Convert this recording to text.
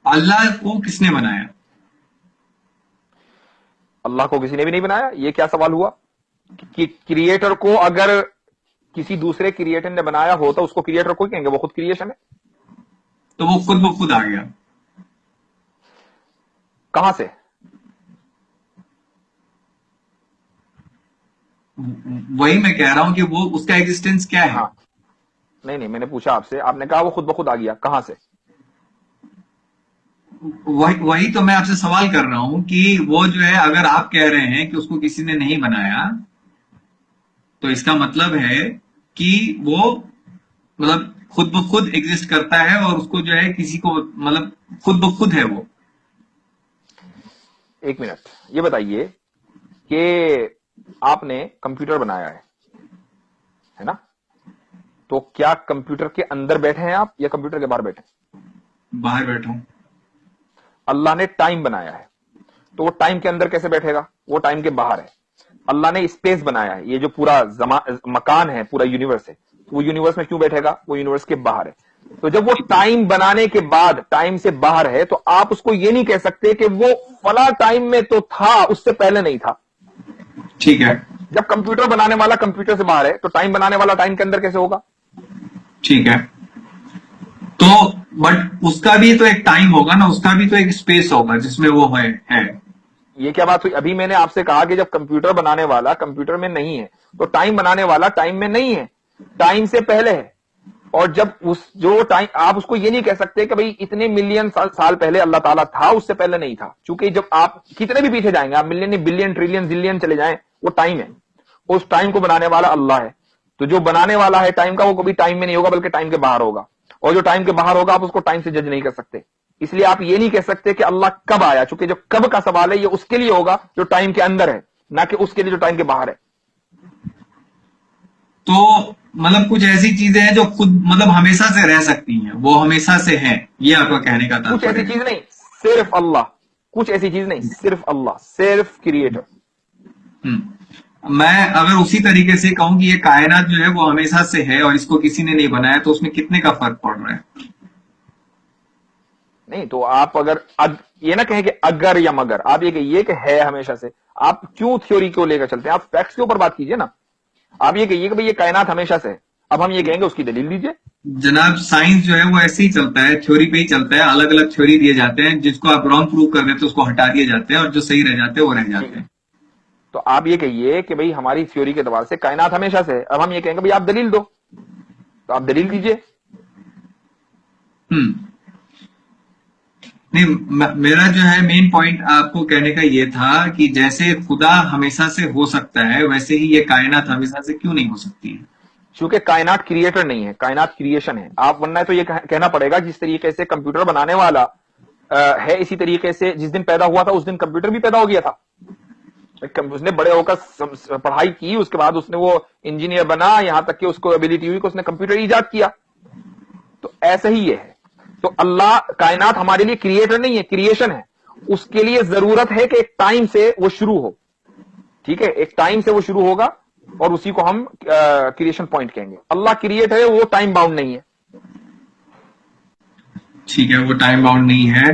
اللہ کو کس نے بنایا؟ اللہ کو کسی نے بھی نہیں بنایا. یہ کیا سوال ہوا کہ کریٹر کو اگر کسی دوسرے کریٹر نے بنایا ہو تو اس کو کریٹر کو کہیں گے, وہ خود کریشن ہے. تو وہ خود بخود آ گیا. کہاں سے؟ وہی میں کہہ رہا ہوں کہ وہ اس کا ایگزسٹنس کیا ہے. ہاں نہیں میں نے پوچھا آپ سے, آپ نے کہا وہ خود بخود آ گیا, کہاں سے؟ وہی تو میں آپ سے سوال کر رہا ہوں کہ وہ جو ہے, اگر آپ کہہ رہے ہیں کہ اس کو کسی نے نہیں بنایا تو اس کا مطلب ہے کہ وہ مطلب خود بخود ایگزسٹ کرتا ہے اور اس کو جو ہے کسی کو مطلب خود بخود ہے وہ. ایک منٹ, یہ بتائیے کہ آپ نے کمپیوٹر بنایا ہے نا, تو کیا کمپیوٹر کے اندر بیٹھے ہیں آپ یا کمپیوٹر کے باہر بیٹھے ہیں؟ باہر بیٹھا ہوں. اللہ نے ٹائم بنایا ہے تو وہ ٹائم کے اندر کیسے بیٹھے گا؟ وہ ٹائم کے باہر ہے. اللہ نے اسپیس بنایا ہے, یہ جو پورا مکان ہے, پورا یونیورس ہے, وہ یونیورس میں کیوں بیٹھے گا؟ وہ یونیورس کے باہر ہے. تو جب وہ ٹائم بنانے کے بعد ٹائم سے باہر ہے تو آپ اس کو یہ نہیں کہہ سکتے کہ وہ فلاں ٹائم میں تو تھا, اس سے پہلے نہیں تھا. ٹھیک ہے. جب کمپیوٹر بنانے والا کمپیوٹر سے باہر ہے تو ٹائم بنانے والا ٹائم کے اندر کیسے ہوگا؟ ٹھیک ہے, تو بٹ اس کا بھی تو ایک ٹائم ہوگا نا, اس کا بھی تو ایک اسپیس ہوگا جس میں وہ ہے. یہ کیا بات ہوئی؟ ابھی میں نے آپ سے کہا کہ جب کمپیوٹر بنانے والا کمپیوٹر میں نہیں ہے تو ٹائم بنانے والا ٹائم میں نہیں ہے, ٹائم سے پہلے ہے. اور جب اس جو ٹائم, آپ اس کو یہ نہیں کہہ سکتے کہ بھئی اتنے ملین سال پہلے اللہ تعالیٰ تھا, اس سے پہلے نہیں تھا. چونکہ جب آپ کتنے بھی پیچھے جائیں گے, آپ ملین بلین ٹریلین زلین چلے جائیں, وہ ٹائم ہے. اس ٹائم کو بنانے والا اللہ ہے. تو جو بنانے والا ہے ٹائم کا, وہ کبھی ٹائم میں نہیں ہوگا بلکہ ٹائم کے باہر ہوگا. اور جو ٹائم کے باہر ہوگا آپ اس کو ٹائم سے جج نہیں کر سکتے. اس لیے آپ یہ نہیں کہہ سکتے کہ اللہ کب آیا, چونکہ جو کب کا سوال ہے یہ اس کے لیے ہوگا جو ٹائم کے اندر ہے, نہ کہ اس کے لیے جو ٹائم کے باہر ہے. تو مطلب کچھ ایسی چیزیں ہیں جو خود مطلب ہمیشہ سے رہ سکتی ہیں, وہ ہمیشہ سے ہیں, یہ آپ کا کہنے کا کچھ ایسی تاتپریہ چیز نہیں, صرف اللہ. کچھ ایسی چیز نہیں, صرف اللہ, صرف کریٹر. میں اگر اسی طریقے سے کہوں کہ یہ کائنات جو ہے وہ ہمیشہ سے ہے اور اس کو کسی نے نہیں بنایا, تو اس میں کتنے کا فرق پڑ رہا ہے؟ نہیں تو آپ اگر یہ نہ کہیں کہ اگر یا مگر, آپ یہ کہیے کہ ہے ہمیشہ سے. آپ کیوں تھیوری کو لے کر چلتے ہیں؟ آپ فیکٹس کے اوپر بات کیجئے نا. آپ یہ کہیے کہ بھئی یہ کائنات ہمیشہ سے ہے, اب ہم یہ کہیں گے اس کی دلیل دیجئے. جناب سائنس جو ہے وہ ایسے ہی چلتا ہے, تھیوری پہ ہی چلتا ہے. الگ الگ تھیوری دیے جاتے ہیں, جس کو آپ رانگ پروو کر دیتے ہیں اس کو ہٹا دیے جاتے ہیں, اور جو صحیح رہ جاتے ہیں وہ رہ جاتے ہیں. تو آپ یہ کہیے کہ بھئی ہماری تھیوری کے اعتبار سے کائنات ہمیشہ سے ہے. اب ہم یہ کہیں گے بھئی آپ دلیل دو, تو آپ دلیل دیجئے. نہیں, میرا جو ہے مین پوائنٹ آپ کو کہنے کا یہ تھا کہ جیسے خدا ہمیشہ سے ہو سکتا ہے ویسے ہی یہ کائنات ہمیشہ سے کیوں نہیں ہو سکتی ہے؟ چونکہ کائنات کریٹر نہیں ہے, کائنات کریشن ہے. آپ ورنہ تو یہ کہنا پڑے گا جس طریقے سے کمپیوٹر بنانے والا ہے, اسی طریقے سے جس دن پیدا ہوا تھا اس دن کمپیوٹر بھی پیدا ہو گیا تھا. اس نے بڑے ہو کر پڑھائی کی, اس کے بعد اس نے وہ انجینئر بنا, یہاں تک کہ اس کو ایبلٹی ہوئی کہ اس نے کمپیوٹر ایجاد کیا. تو ایسا ہی یہ ہے. تو اللہ کائنات ہمارے لیے کریٹر نہیں ہے, کریشن ہے. اس کے لیے ضرورت ہے کہ ایک ٹائم سے وہ شروع ہو. ٹھیک ہے, ایک ٹائم سے وہ شروع ہوگا اور اسی کو ہم کریشن پوائنٹ کہیں گے. اللہ کریٹ ہے, وہ ٹائم باؤنڈ نہیں ہے. ٹھیک ہے, وہ ٹائم باؤنڈ نہیں ہے.